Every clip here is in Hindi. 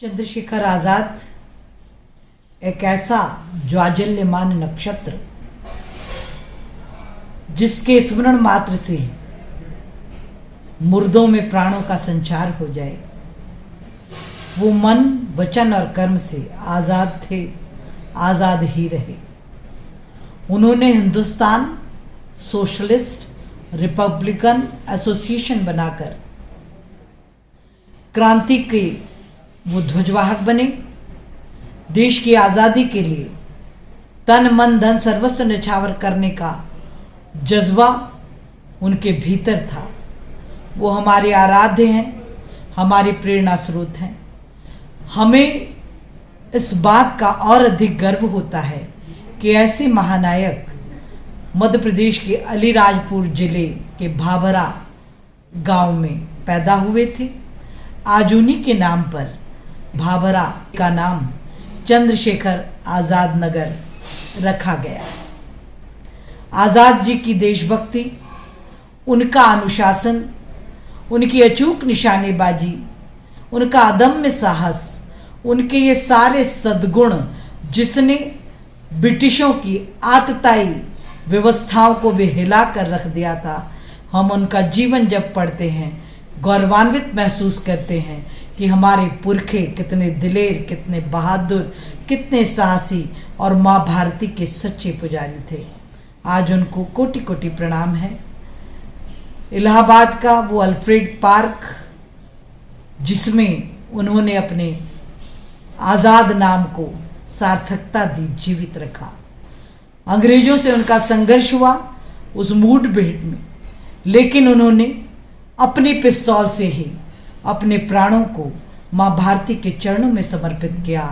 चंद्रशेखर आजाद एक ऐसा ज्वाजल्यमान नक्षत्र जिसके स्मरण मात्र से मुर्दों में प्राणों का संचार हो जाए। वो मन, वचन और कर्म से आजाद थे, आजाद ही रहे। उन्होंने हिंदुस्तान सोशलिस्ट रिपब्लिकन एसोसिएशन बनाकर क्रांति के वो ध्वजवाहक बने। देश की आज़ादी के लिए तन मन धन सर्वस्व न्यौछावर करने का जज्बा उनके भीतर था। वो हमारे आराध्य हैं, हमारे प्रेरणा स्रोत हैं। हमें इस बात का और अधिक गर्व होता है कि ऐसे महानायक मध्य प्रदेश के अलीराजपुर जिले के भाभरा गांव में पैदा हुए थे। आज उन्हीं के नाम पर भाभरा का नाम चंद्रशेखर आजाद नगर रखा गया। आजाद जी की देशभक्ति, उनका अनुशासन, उनकी अचूक निशानेबाजी, उनका अदम्य साहस, उनके ये सारे सद्गुण जिसने ब्रिटिशों की आतताई व्यवस्थाओं को भी हिला कर रख दिया था, हम उनका जीवन जब पढ़ते हैं गौरवान्वित महसूस करते हैं कि हमारे पुरखे कितने दिलेर, कितने बहादुर, कितने साहसी और माँ भारती के सच्चे पुजारी थे। आज उनको कोटि कोटि प्रणाम है। इलाहाबाद का वो अल्फ्रेड पार्क जिसमें उन्होंने अपने आज़ाद नाम को सार्थकता दी, जीवित रखा। अंग्रेजों से उनका संघर्ष हुआ उस मुठभेड़ में, लेकिन उन्होंने अपनी पिस्तौल से ही अपने प्राणों को माँ भारती के चरणों में समर्पित किया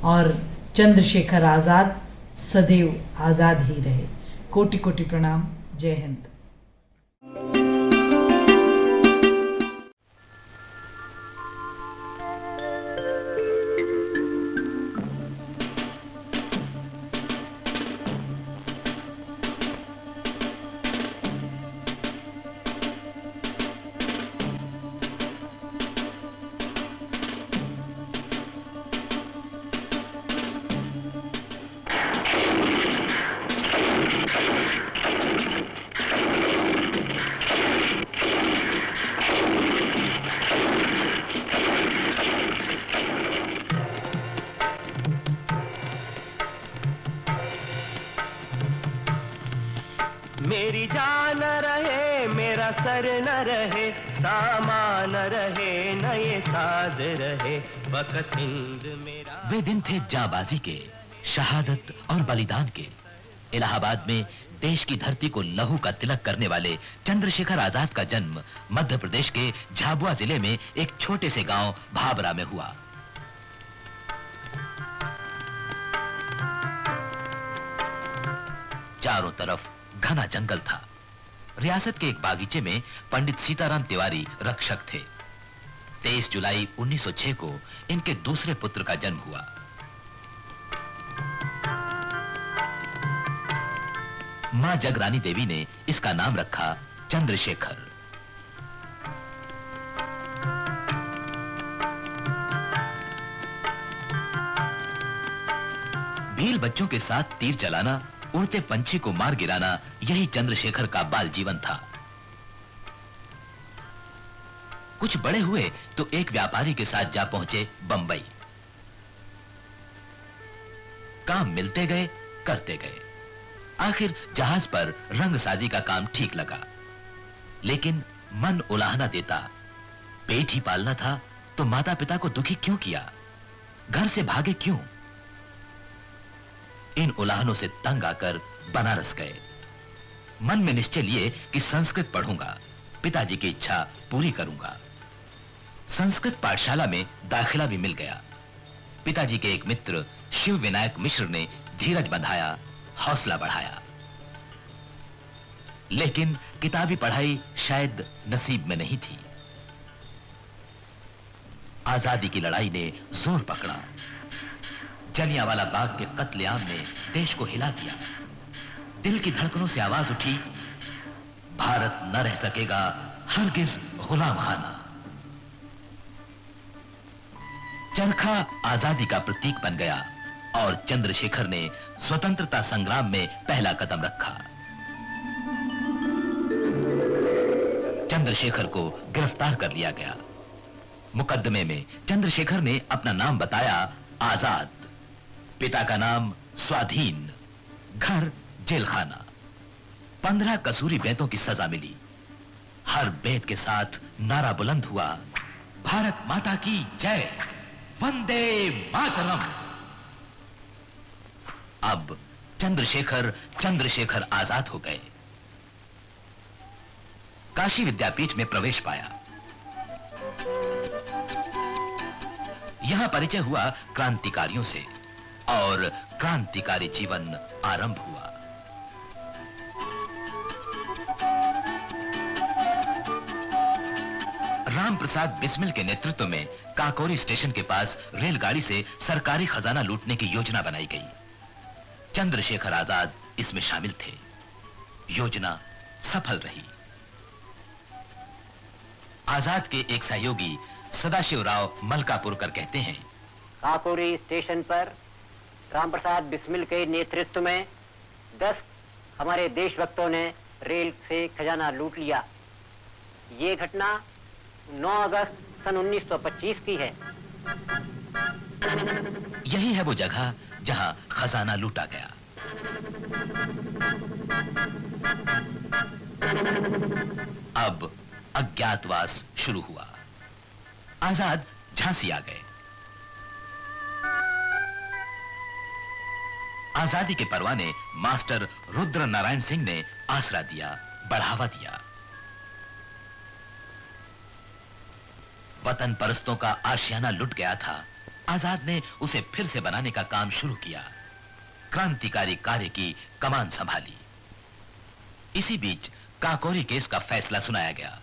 और चंद्रशेखर आज़ाद सदैव आज़ाद ही रहे। कोटि कोटि प्रणाम। जय हिंद। मेरी जान रहे, मेरा सर न रहे, सामान रहे, नए साज रहे, वक्त हिंद मेरा। वे दिन थे जांबाजी के, शहादत और बलिदान के। इलाहाबाद में देश की धरती को लहू का तिलक करने वाले चंद्रशेखर आजाद का जन्म मध्य प्रदेश के झाबुआ जिले में एक छोटे से गांव भाभरा में हुआ। चारों तरफ घना जंगल था। रियासत के एक बागीचे में पंडित सीताराम तिवारी रक्षक थे। 23 जुलाई 1906 को इनके दूसरे पुत्र का जन्म हुआ। मां जगरानी देवी ने इसका नाम रखा चंद्रशेखर। भील बच्चों के साथ तीर चलाना, उड़ते पंछी को मार गिराना, यही चंद्रशेखर का बाल जीवन था। कुछ बड़े हुए तो एक व्यापारी के साथ जा पहुंचे बंबई। काम मिलते गए, करते गए। आखिर जहाज पर रंगसाजी का काम ठीक लगा, लेकिन मन उलाहना देता। पेट ही पालना था तो माता पिता को दुखी क्यों किया? घर से भागे क्यों? इन उलाहनों से तंग आकर बनारस गए। मन में निश्चय लिए कि संस्कृत पढ़ूंगा, पिताजी की इच्छा पूरी करूंगा। संस्कृत पाठशाला में दाखिला भी मिल गया। पिताजी के एक मित्र शिव विनायक मिश्र ने धीरज बंधाया, हौसला बढ़ाया। लेकिन किताबी पढ़ाई शायद नसीब में नहीं थी। आजादी की लड़ाई ने जोर पकड़ा। जलियांवाला बाग के कत्लेआम ने देश को हिला दिया। दिल की धड़कनों से आवाज उठी, भारत न रह सकेगा हरगिज गुलाम खाना। चरखा आजादी का प्रतीक बन गया और चंद्रशेखर ने स्वतंत्रता संग्राम में पहला कदम रखा। चंद्रशेखर को गिरफ्तार कर लिया गया। मुकदमे में चंद्रशेखर ने अपना नाम बताया आजाद, पिता का नाम स्वाधीन, घर जेलखाना। 15 कसूरी बेतों की सजा मिली। हर बेत के साथ नारा बुलंद हुआ, भारत माता की जय, वंदे मातरम। अब चंद्रशेखर आजाद हो गए। काशी विद्यापीठ में प्रवेश पाया। यहां परिचय हुआ क्रांतिकारियों से और क्रांतिकारी जीवन आरंभ हुआ। राम प्रसाद बिस्मिल के नेतृत्व में काकोरी स्टेशन के पास रेलगाड़ी से सरकारी खजाना लूटने की योजना बनाई गई। चंद्रशेखर आजाद इसमें शामिल थे। योजना सफल रही। आजाद के एक सहयोगी सदाशिवराव मलकापुरकर कहते हैं, काकोरी स्टेशन पर रामप्रसाद बिस्मिल के नेतृत्व में 10 हमारे देशभक्तों ने रेल से खजाना लूट लिया। ये घटना 9 अगस्त सन 1925 की है। यही है वो जगह जहां खजाना लूटा गया। अब अज्ञातवास शुरू हुआ। आजाद झांसी आ गए। आजादी के परवाने मास्टर रुद्र नारायण सिंह ने आसरा दिया, बढ़ावा दिया। वतन परस्तों का आशियाना लुट गया था। आजाद ने उसे फिर से बनाने का काम शुरू किया। क्रांतिकारी कार्य की कमान संभाली। इसी बीच काकोरी केस का फैसला सुनाया गया।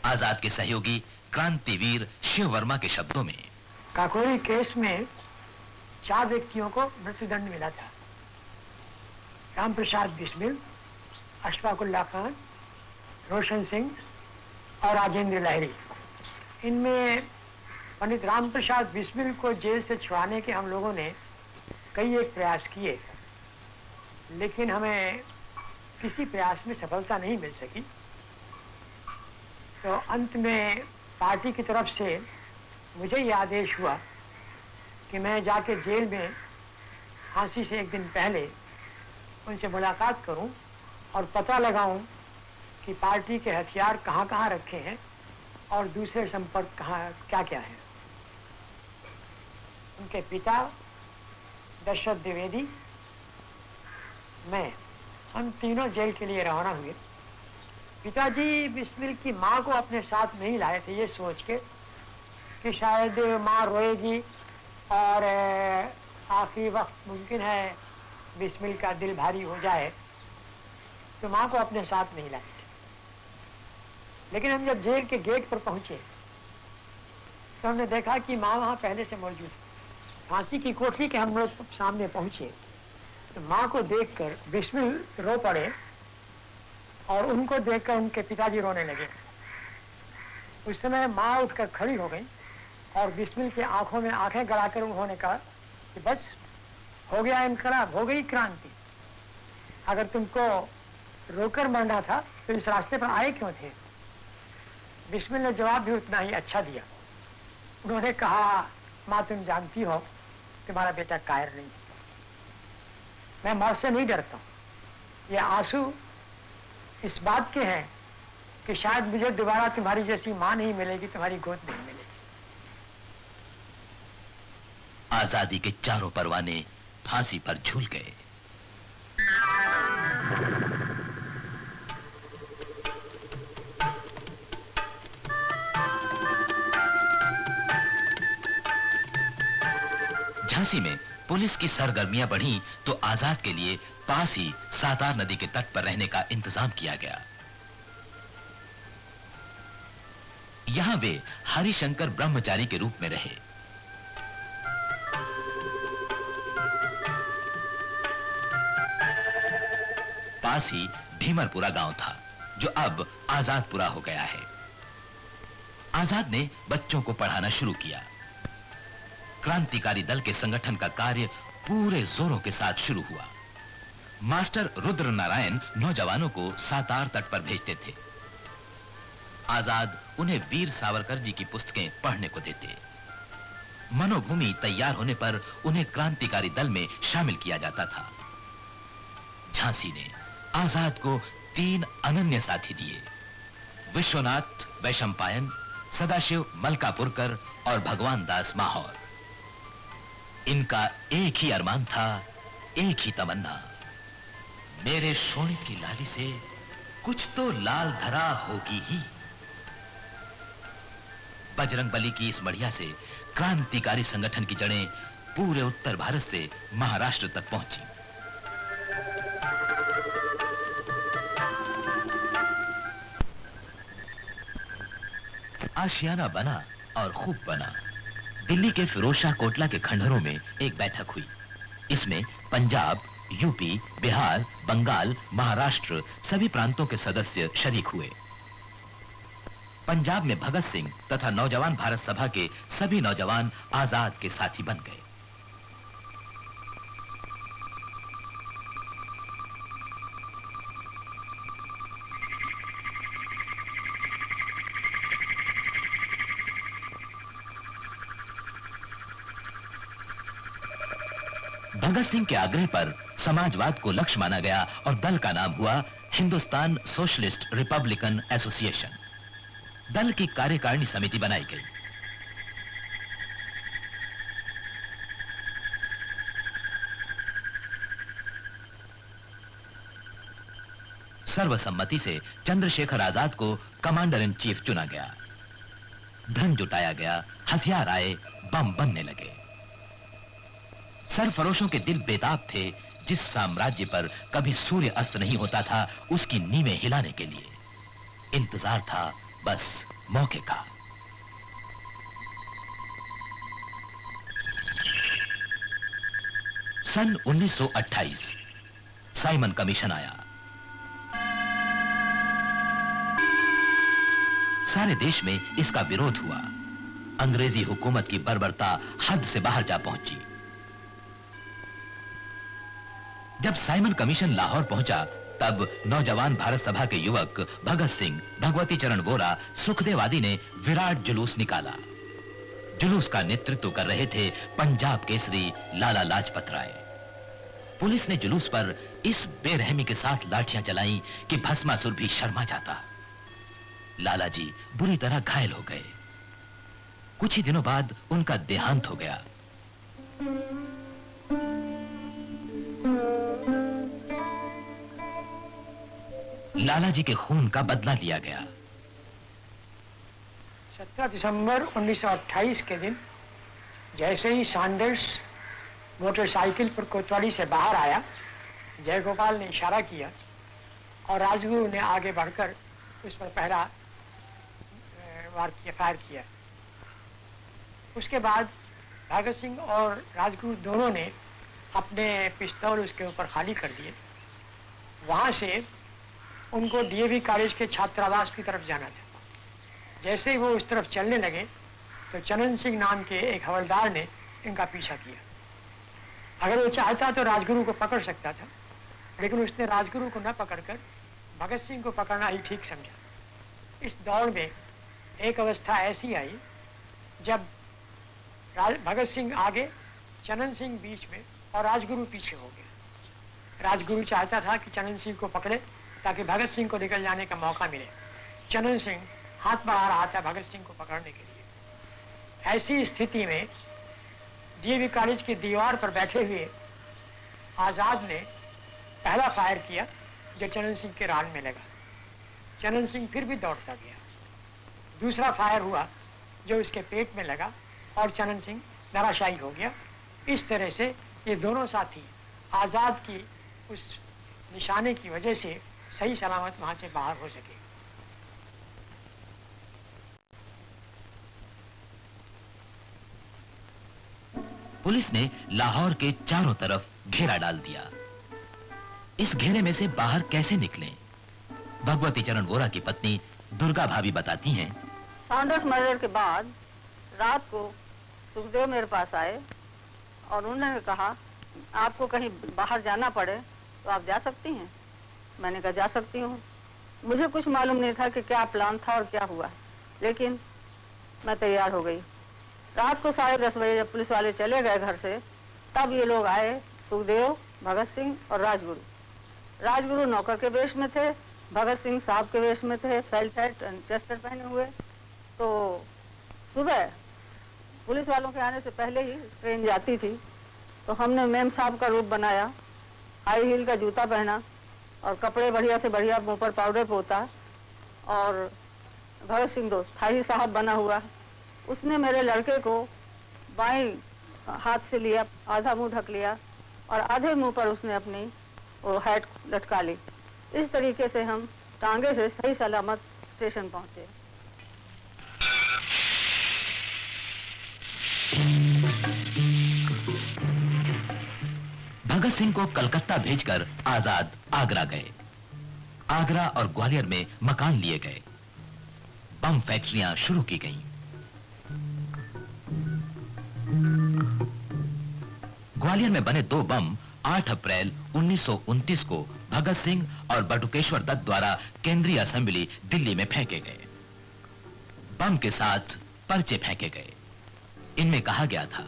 आजाद के सहयोगी क्रांतिवीर शिव वर्मा के शब्दों में, काकोरी केस में 4 व्यक्तियों को मृत्युदंड मिला था। रामप्रसाद बिस्मिल, अशफाकुल्ला खान, रोशन सिंह और राजेंद्र लाहिड़ी। इनमें पंडित रामप्रसाद बिस्मिल को जेल से छुड़ाने के हम लोगों ने कई एक प्रयास किए, लेकिन हमें किसी प्रयास में सफलता नहीं मिल सकी। तो अंत में पार्टी की तरफ से मुझे ये आदेश हुआ कि मैं जाके जेल में फांसी से एक दिन पहले उनसे मुलाकात करूं और पता लगाऊं कि पार्टी के हथियार कहाँ कहाँ रखे हैं और दूसरे संपर्क कहाँ क्या क्या है। उनके पिता दशरथ द्विवेदी, मैं, हम तीनों जेल के लिए रवाना हुए। पिताजी बिस्मिल की माँ को अपने साथ नहीं लाए थे, ये सोच के कि शायद माँ रोएगी और आखिरी वक्त मुमकिन है बिस्मिल का दिल भारी हो जाए, तो माँ को अपने साथ नहीं लाए थे। लेकिन हम जब जेल के गेट पर पहुंचे तो हमने देखा कि माँ वहाँ पहले से मौजूद। फांसी की कोठरी के हम लोग सामने पहुंचे तो माँ को देखकर बिस्मिल रो पड़े और उनको देखकर उनके पिताजी रोने लगे। उस समय माँ उठकर खड़ी हो गई और बिस्मिल की आंखों में आंखें गड़ाकर उन्होंने कहा कि बस हो गया इनकलाब, हो गई क्रांति। अगर तुमको रोकर मरना था तो इस रास्ते पर आए क्यों थे? बिस्मिल ने जवाब भी उतना ही अच्छा दिया। उन्होंने कहा, माँ तुम जानती हो तुम्हारा बेटा कायर नहीं, मैं मौत से नहीं डरता हूँ। ये आंसू इस बात के हैं कि शायद मुझे दोबारा तुम्हारी जैसी माँ नहीं मिलेगी, तुम्हारी गोद नहीं मिलेगी। आजादी के चारों परवाने फांसी पर झूल गए। झांसी में पुलिस की सरगर्मियां बढ़ी तो आजाद के लिए पास ही सातार नदी के तट पर रहने का इंतजाम किया गया। यहां वे हरिशंकर ब्रह्मचारी के रूप में रहे। पास ही भीमरपुरा गांव था जो अब आजादपुरा हो गया है। आजाद ने बच्चों को पढ़ाना शुरू किया। क्रांतिकारी दल के संगठन का कार्य पूरे जोरों के साथ शुरू हुआ। मास्टर रुद्र नारायण नौजवानों को सातार तट पर भेजते थे। आजाद उन्हें वीर सावरकर जी की पुस्तकें पढ़ने को देते। मनोभूमि तैयार होने पर उन्हें क्रांतिकारी दल में शामिल किया जाता था। झांसी ने आजाद को 3 अनन्य साथी दिए, विश्वनाथ वैशंपायन, सदाशिव मलकापुरकर और भगवान दास माहौर। इनका एक ही अरमान था, एक ही तमन्ना, मेरे शोणित की लाली से कुछ तो लाल धरा होगी ही। बजरंगबली की इस मढ़िया से क्रांतिकारी संगठन की जड़ें पूरे उत्तर भारत से महाराष्ट्र तक पहुंची। आशियाना बना और खूब बना। दिल्ली के फिरोजशाह कोटला के खंडहरों में एक बैठक हुई। इसमें पंजाब, यूपी, बिहार, बंगाल, महाराष्ट्र सभी प्रांतों के सदस्य शरीक हुए। पंजाब में भगत सिंह तथा नौजवान भारत सभा के सभी नौजवान आजाद के साथी बन गए। भगत सिंह के आग्रह पर समाजवाद को लक्ष्य माना गया और दल का नाम हुआ हिंदुस्तान सोशलिस्ट रिपब्लिकन एसोसिएशन। दल की कार्यकारिणी समिति बनाई गई। सर्वसम्मति से चंद्रशेखर आजाद को कमांडर इन चीफ चुना गया। धन जुटाया गया, हथियार आए, बम बनने लगे। सरफरोशों के दिल बेताब थे। जिस साम्राज्य पर कभी सूर्य अस्त नहीं होता था, उसकी नींवें हिलाने के लिए इंतजार था बस मौके का। सन 1928 साइमन कमीशन आया। सारे देश में इसका विरोध हुआ। अंग्रेजी हुकूमत की बर्बरता हद से बाहर जा पहुंची। जब साइमन कमीशन लाहौर पहुंचा, तब नौजवान भारत सभा के युवक भगत सिंह, भगवती चरण वोरा, सुखदेव आदि ने विराट जुलूस निकाला। जुलूस का नेतृत्व कर रहे थे पंजाब केसरी लाला लाजपत राय। पुलिस ने जुलूस पर इस बेरहमी के साथ लाठियां चलाईं कि भस्मासुर भी शर्मा जाता। लाला जी बुरी तरह घायल हो गए। कुछ ही दिनों बाद उनका देहांत हो गया। लाला जी के खून का बदला लिया गया। 17 दिसंबर 1928 के दिन जैसे ही सैंडर्स मोटरसाइकिल पर कोतवाली से बाहर आया, जयगोपाल ने इशारा किया और राजगुरु ने आगे बढ़कर उस पर पहला फायर किया। उसके बाद भगत सिंह और राजगुरु दोनों ने अपने पिस्तौल उसके ऊपर खाली कर दिए। वहाँ से उनको डीएवी कॉलेज के छात्रावास की तरफ जाना था। जैसे ही वो उस तरफ चलने लगे तो चनन सिंह नाम के एक हवलदार ने इनका पीछा किया। अगर वो चाहता तो राजगुरु को पकड़ सकता था, लेकिन उसने राजगुरु को न पकड़कर भगत सिंह को पकड़ना ही ठीक समझा। इस दौड़ में एक अवस्था ऐसी आई जब भगत सिंह आगे, चनन सिंह बीच में और राजगुरु पीछे हो गया। राजगुरु चाहता था कि चनन सिंह को पकड़े ताकि भगत सिंह को निकल जाने का मौका मिले। चनन सिंह हाथ बढ़ा रहा था भगत सिंह को पकड़ने के लिए। ऐसी स्थिति में डीएवी कॉलेज की दीवार पर बैठे हुए आजाद ने पहला फायर किया जो चनन सिंह के रान में लगा। चनन सिंह फिर भी दौड़ता गया। दूसरा फायर हुआ जो उसके पेट में लगा और चनन सिंह धराशायी हो गया। इस तरह से ये दोनों साथी आजाद की उस निशाने की वजह से सही सलामत वहां से बाहर हो सके। पुलिस ने लाहौर के चारों तरफ घेरा डाल दिया। इस घेरे में से बाहर कैसे निकलें? भगवती चरण वोरा की पत्नी दुर्गा भाभी बताती हैं, साउंडर्स मर्डर के बाद रात को सुखदेव मेरे पास आए और उन्होंने कहा आपको कहीं बाहर जाना पड़े तो आप जा सकती हैं। मैंने कहा जा सकती हूँ। मुझे कुछ मालूम नहीं था कि क्या प्लान था और क्या हुआ, लेकिन मैं तैयार हो गई। रात को 10:30 बजे जब पुलिस वाले चले गए घर से, तब ये लोग आए, सुखदेव, भगत सिंह और राजगुरु। राजगुरु नौकर के वेश में थे, भगत सिंह साहब के वेश में थे, फेल्ट हैट एंड चेस्टर पहने हुए। तो सुबह पुलिस वालों के आने से पहले ही ट्रेन जाती थी, तो हमने मेम साहब का रूप बनाया, हाई हील का जूता पहना और कपड़े बढ़िया से बढ़िया, मुंह पर पाउडर पोता, और भगत सिंह दोस्त थाई साहब बना हुआ। उसने मेरे लड़के को बाएं हाथ से लिया, आधा मुंह ढक लिया और आधे मुंह पर उसने अपनी वो हैट लटका ली। इस तरीके से हम टांगे से सही सलामत स्टेशन पहुंचे। भगत सिंह को कलकत्ता भेजकर आजाद आगरा गए। आगरा और ग्वालियर में मकान लिए गए। बम फैक्ट्रियां शुरू की गईं। ग्वालियर में बने 2 बम 8 अप्रैल 1929 को भगत सिंह और बटुकेश्वर दत्त द्वारा केंद्रीय असेंबली दिल्ली में फेंके गए। बम के साथ पर्चे फेंके गए। इनमें कहा गया था,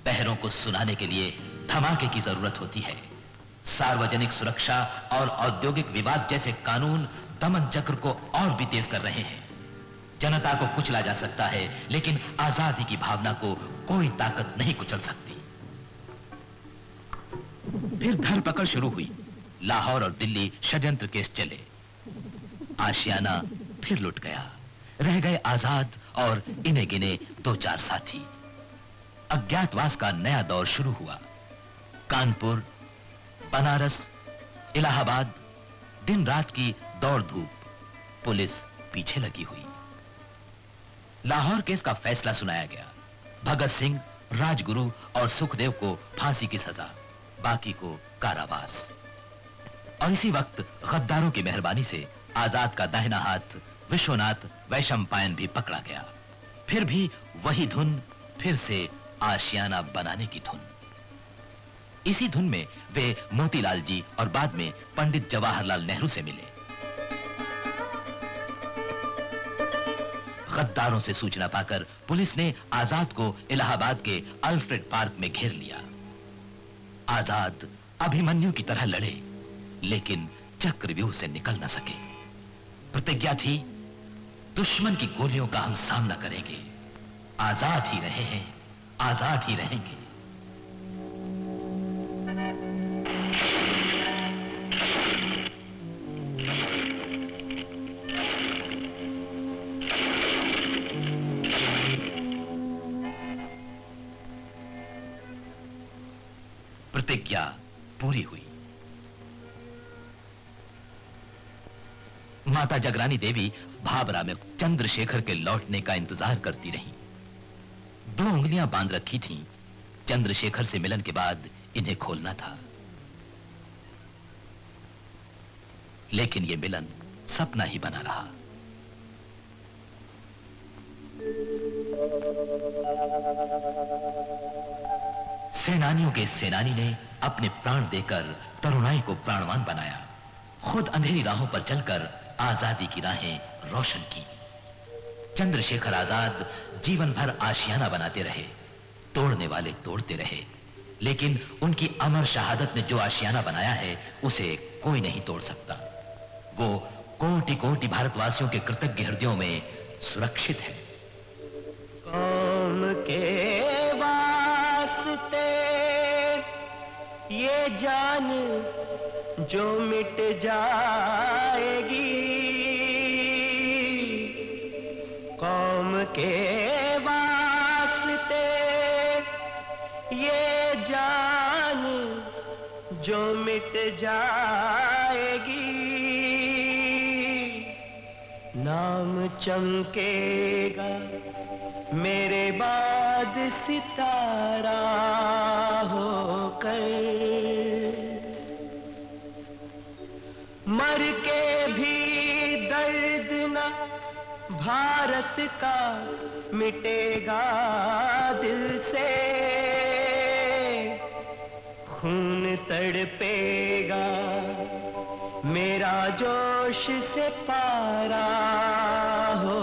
पहरों को सुनाने के लिए धमाके की जरूरत होती है। सार्वजनिक सुरक्षा और औद्योगिक विवाद जैसे कानून दमन चक्र को और भी तेज कर रहे हैं। जनता को कुचला जा सकता है, लेकिन आजादी की भावना को कोई ताकत नहीं कुचल सकती। फिर धरपकड़ शुरू हुई। लाहौर और दिल्ली षड्यंत्र केस चले। आशियाना फिर लुट गया। रह गए आजाद और इने गिने 2-4 साथी। अज्ञातवास का नया दौर शुरू हुआ। कानपुर, बनारस, इलाहाबाद, दिन रात की दौड़ धूप, पुलिस पीछे लगी हुई। लाहौर केस का फैसला सुनाया गया। भगत सिंह, राजगुरु और सुखदेव को फांसी की सजा, बाकी को कारावास। और इसी वक्त गद्दारों की मेहरबानी से आजाद का दाहिना हाथ विश्वनाथ वैशंपायन भी पकड़ा गया। फिर भी वही धुन, फिर से आशियाना बनाने की धुन। इसी धुन में वे मोतीलाल जी और बाद में पंडित जवाहरलाल नेहरू से मिले। गद्दारों से सूचना पाकर पुलिस ने आजाद को इलाहाबाद के अल्फ्रेड पार्क में घेर लिया। आजाद अभिमन्यु की तरह लड़े, लेकिन चक्रव्यूह से निकल न सके। प्रतिज्ञा थी, दुश्मन की गोलियों का हम सामना करेंगे। आजाद ही रहे हैं, आजाद ही रहेंगे। प्रतिज्ञा पूरी हुई। माता जगरानी देवी भाबरा में चंद्रशेखर के लौटने का इंतजार करती रहीं। 2 उंगलियां बांध रखी थीं। चंद्रशेखर से मिलन के बाद इन्हें खोलना था, लेकिन यह मिलन सपना ही बना रहा। सेनानियों के सेनानी ने अपने प्राण देकर तरुणाई को प्राणवान बनाया। खुद अंधेरी राहों पर चलकर आजादी की राहें रोशन की। चंद्रशेखर आजाद जीवन भर आशियाना बनाते रहे। तोड़ने वाले तोड़ते रहे, लेकिन उनकी अमर शहादत ने जो आशियाना बनाया है, उसे कोई नहीं तोड़ सकता। वो कोटि कोटि भारतवासियों के कृतज्ञ हृदयों में सुरक्षित है। कौम के वास्ते ये जान जो मिट जाएगी, कौम के वास्ते ये जान जो मिट जाएगी, नाम चमकेगा मेरे बाद सितारा होकर, मर के भी दर्द न भारत का मिटेगा दिल से, खून तड़पेगा मेरा जोश से पारा हो